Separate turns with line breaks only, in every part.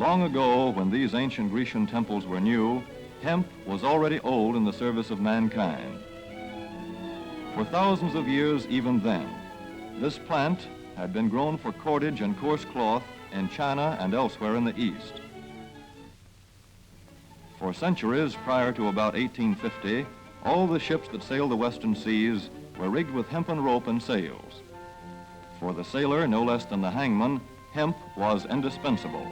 Long ago, when these ancient Grecian temples were new, hemp was already old in the service of mankind. For thousands of years even then, this plant had been grown for cordage and coarse cloth in China and elsewhere in the East. For centuries prior to about 1850, all the ships that sailed the western seas were rigged with hempen rope and sails. For the sailor, no less than the hangman, hemp was indispensable.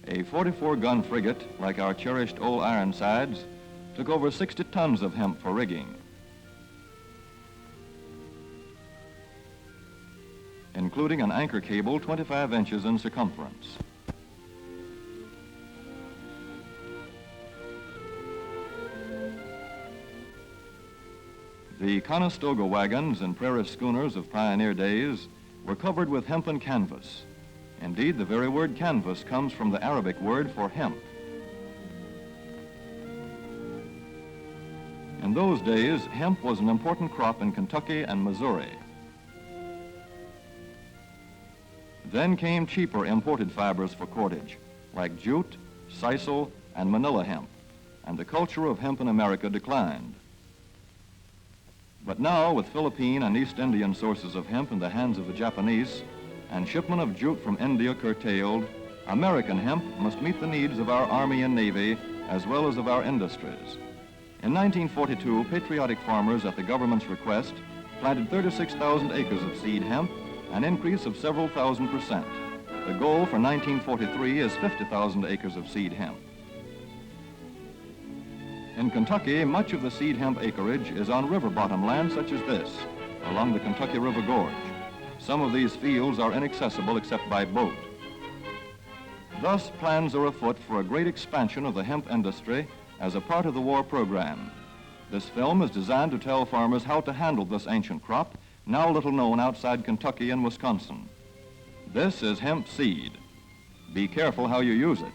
A 44-gun frigate, like our cherished old Ironsides, took over 60 tons of hemp for rigging. Including an anchor cable 25 inches in circumference. The Conestoga wagons and prairie schooners of pioneer days were covered with hempen canvas. Indeed, the very word canvas comes from the Arabic word for hemp. In those days, hemp was an important crop in Kentucky and Missouri. Then came cheaper imported fibers for cordage, like jute, sisal, and manila hemp, and the culture of hemp in America declined. But now, with Philippine and East Indian sources of hemp in the hands of the Japanese, and shipment of jute from India curtailed, American hemp must meet the needs of our Army and Navy as well as of our industries. In 1942, patriotic farmers at the government's request planted 36,000 acres of seed hemp, an increase of several thousand %. The goal for 1943 is 50,000 acres of seed hemp. In Kentucky, much of the seed hemp acreage is on river bottom land such as this, along the Kentucky River Gorge. Some of these fields are inaccessible except by boat. Thus, plans are afoot for a great expansion of the hemp industry as a part of the war program. This film is designed to tell farmers how to handle this ancient crop, now little known outside Kentucky and Wisconsin. This is hemp seed. Be careful how you use it.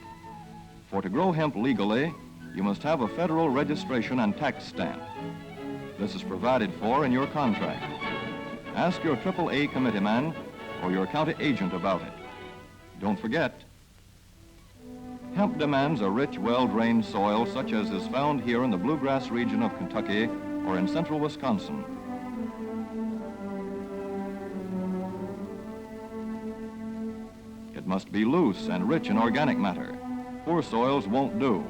For to grow hemp legally, you must have a federal registration and tax stamp. This is provided for in your contract. Ask your AAA committeeman or your county agent about it. Don't forget, hemp demands a rich, well-drained soil such as is found here in the bluegrass region of Kentucky or in central Wisconsin. It must be loose and rich in organic matter. Poor soils won't do.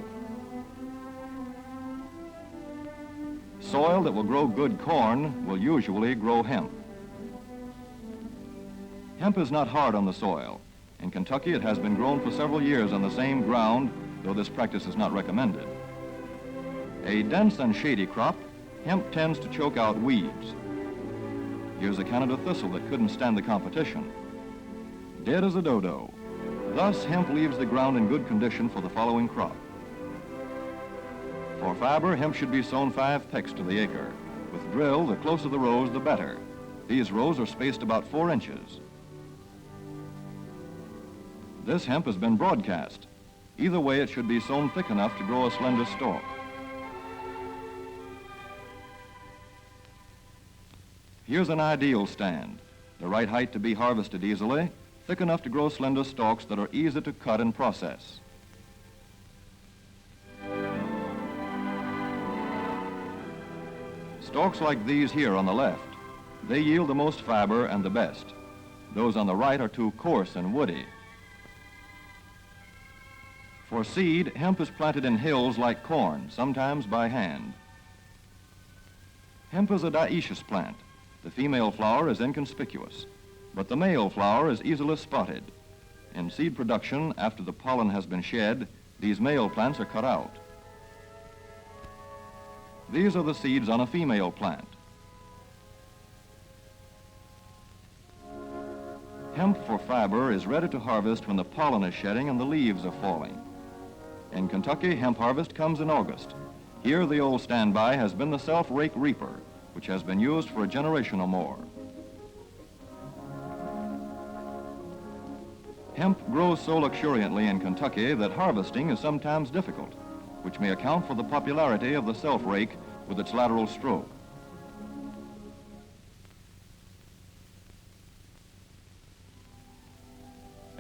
Soil that will grow good corn will usually grow hemp. Hemp is not hard on the soil. In Kentucky, it has been grown for several years on the same ground, though this practice is not recommended. A dense and shady crop, hemp tends to choke out weeds. Here's a Canada thistle that couldn't stand the competition. Dead as a dodo. Thus, hemp leaves the ground in good condition for the following crop. For fiber, hemp should be sown 5 pecks to the acre. With drill, the closer the rows, the better. These rows are spaced about 4 inches. This hemp has been broadcast. Either way, it should be sown thick enough to grow a slender stalk. Here's an ideal stand. The right height to be harvested easily, thick enough to grow slender stalks that are easy to cut and process. Stalks like these here on the left, they yield the most fiber and the best. Those on the right are too coarse and woody. For seed, hemp is planted in hills like corn, sometimes by hand. Hemp is a dioecious plant. The female flower is inconspicuous, but the male flower is easily spotted. In seed production, after the pollen has been shed, these male plants are cut out. These are the seeds on a female plant. Hemp for fiber is ready to harvest when the pollen is shedding and the leaves are falling. In Kentucky, hemp harvest comes in August. Here, the old standby has been the self-rake reaper, which has been used for a generation or more. Hemp grows so luxuriantly in Kentucky that harvesting is sometimes difficult, which may account for the popularity of the self-rake with its lateral stroke.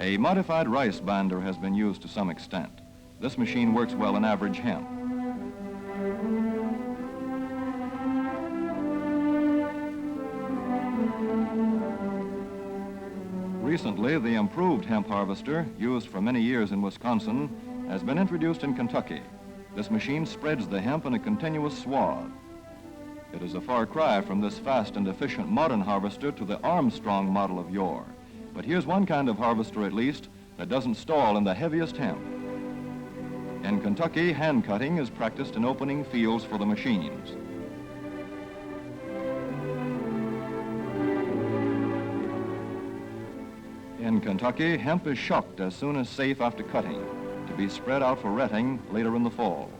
A modified rice binder has been used to some extent. This machine works well in average hemp. Recently, the improved hemp harvester, used for many years in Wisconsin, has been introduced in Kentucky. This machine spreads the hemp in a continuous swath. It is a far cry from this fast and efficient modern harvester to the Armstrong model of yore. But here's one kind of harvester, at least, that doesn't stall in the heaviest hemp. In Kentucky, hand cutting is practiced in opening fields for the machines. In Kentucky, hemp is shucked as soon as safe after cutting, to be spread out for retting later in the fall.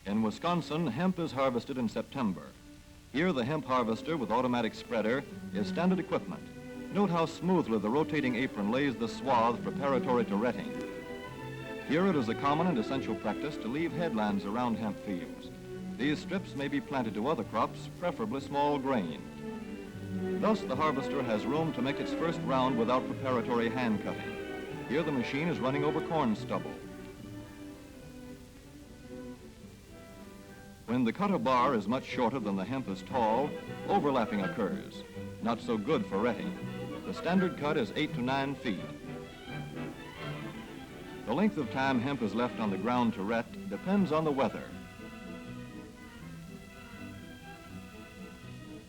In Wisconsin, hemp is harvested in September. Here, the hemp harvester with automatic spreader is standard equipment. Note how smoothly the rotating apron lays the swath preparatory to retting. Here it is a common and essential practice to leave headlands around hemp fields. These strips may be planted to other crops, preferably small grain. Thus, the harvester has room to make its first round without preparatory hand cutting. Here, the machine is running over corn stubble. When the cutter bar is much shorter than the hemp is tall, overlapping occurs. Not so good for retting. The standard cut is 8 to 9 feet. The length of time hemp is left on the ground to ret depends on the weather.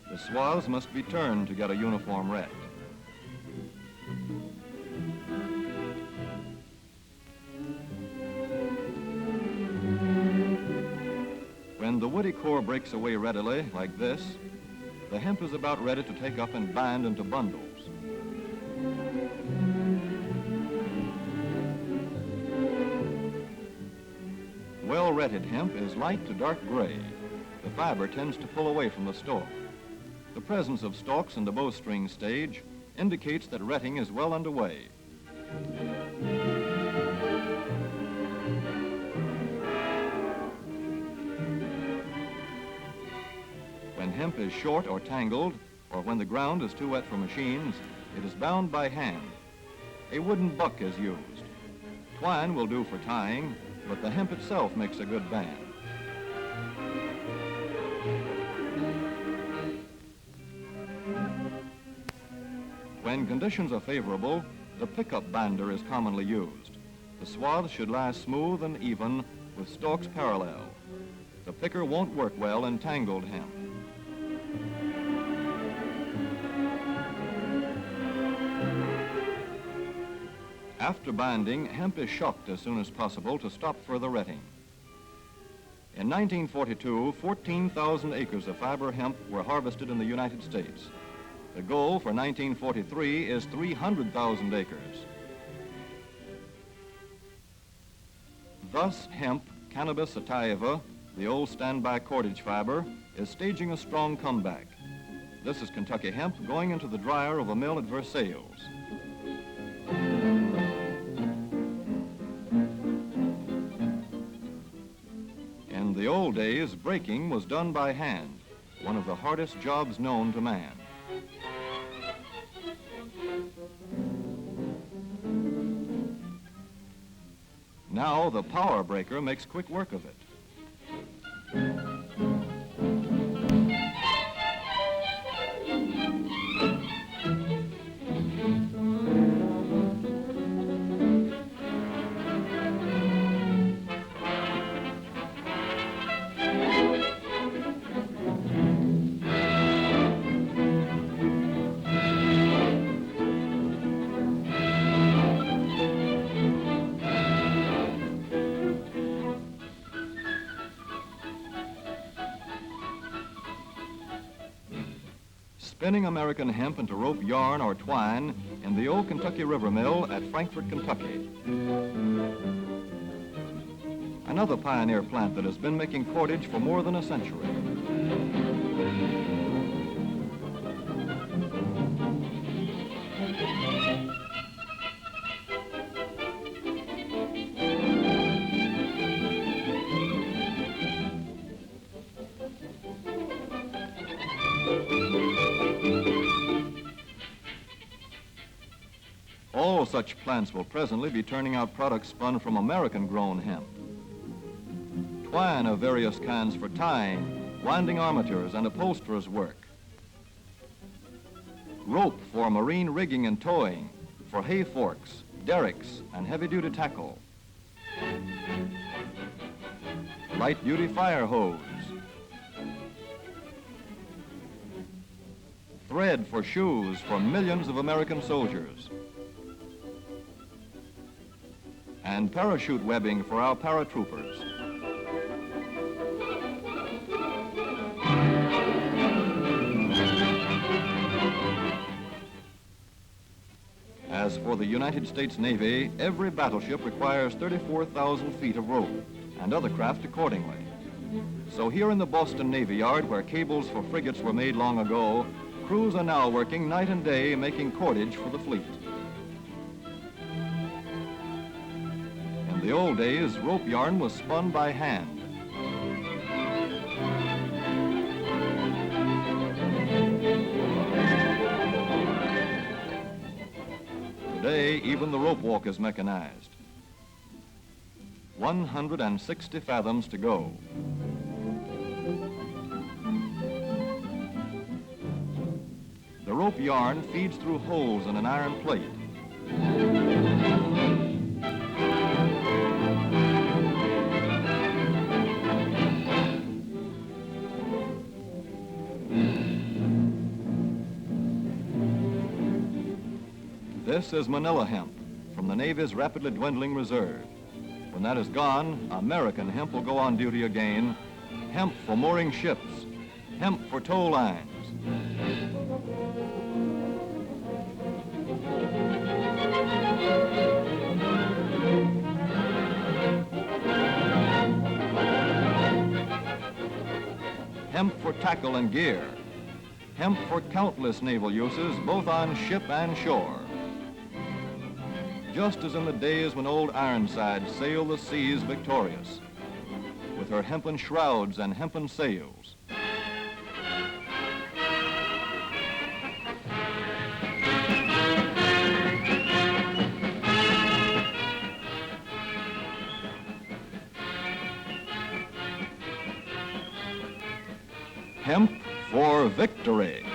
The swaths must be turned to get a uniform ret. When the woody core breaks away readily, like this, the hemp is about ready to take up and bind into bundles. Well-retted hemp is light to dark gray. The fiber tends to pull away from the stalk. The presence of stalks in the bowstring stage indicates that retting is well underway. When hemp is short or tangled, or when the ground is too wet for machines, it is bound by hand. A wooden buck is used. Twine will do for tying, but the hemp itself makes a good band. When conditions are favorable, the pickup binder is commonly used. The swaths should lie smooth and even with stalks parallel. The picker won't work well in tangled hemp. After binding, hemp is shucked as soon as possible to stop further retting. In 1942, 14,000 acres of fiber hemp were harvested in the United States. The goal for 1943 is 300,000 acres. Thus, hemp, Cannabis sativa, the old standby cordage fiber, is staging a strong comeback. This is Kentucky hemp going into the dryer of a mill at Versailles. In the old days, breaking was done by hand, one of the hardest jobs known to man. Now the power breaker makes quick work of it. Spinning American hemp into rope yarn or twine in the old Kentucky River Mill at Frankfort, Kentucky. Another pioneer plant that has been making cordage for more than a century. such plants will presently be turning out products spun from American-grown hemp. Twine of various kinds for tying, winding armatures, and upholsterers' work. Rope for marine rigging and towing, for hay forks, derricks, and heavy-duty tackle. Light-duty fire hose. Thread for shoes for millions of American soldiers. And parachute webbing for our paratroopers. As for the United States Navy, every battleship requires 34,000 feet of rope, and other craft accordingly. So here in the Boston Navy Yard, where cables for frigates were made long ago, crews are now working night and day making cordage for the fleet. In the old days, rope yarn was spun by hand. Today, even the rope walk is mechanized. 160 fathoms to go. The rope yarn feeds through holes in an iron plate. This is Manila hemp from the Navy's rapidly dwindling reserve. When that is gone, American hemp will go on duty again. Hemp for mooring ships, hemp for tow lines. Hemp for tackle and gear. Hemp for countless naval uses, both on ship and shore. Just as in the days when old Ironside sailed the seas victorious, with her hempen shrouds and hempen sails. Hemp for victory.